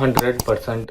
100%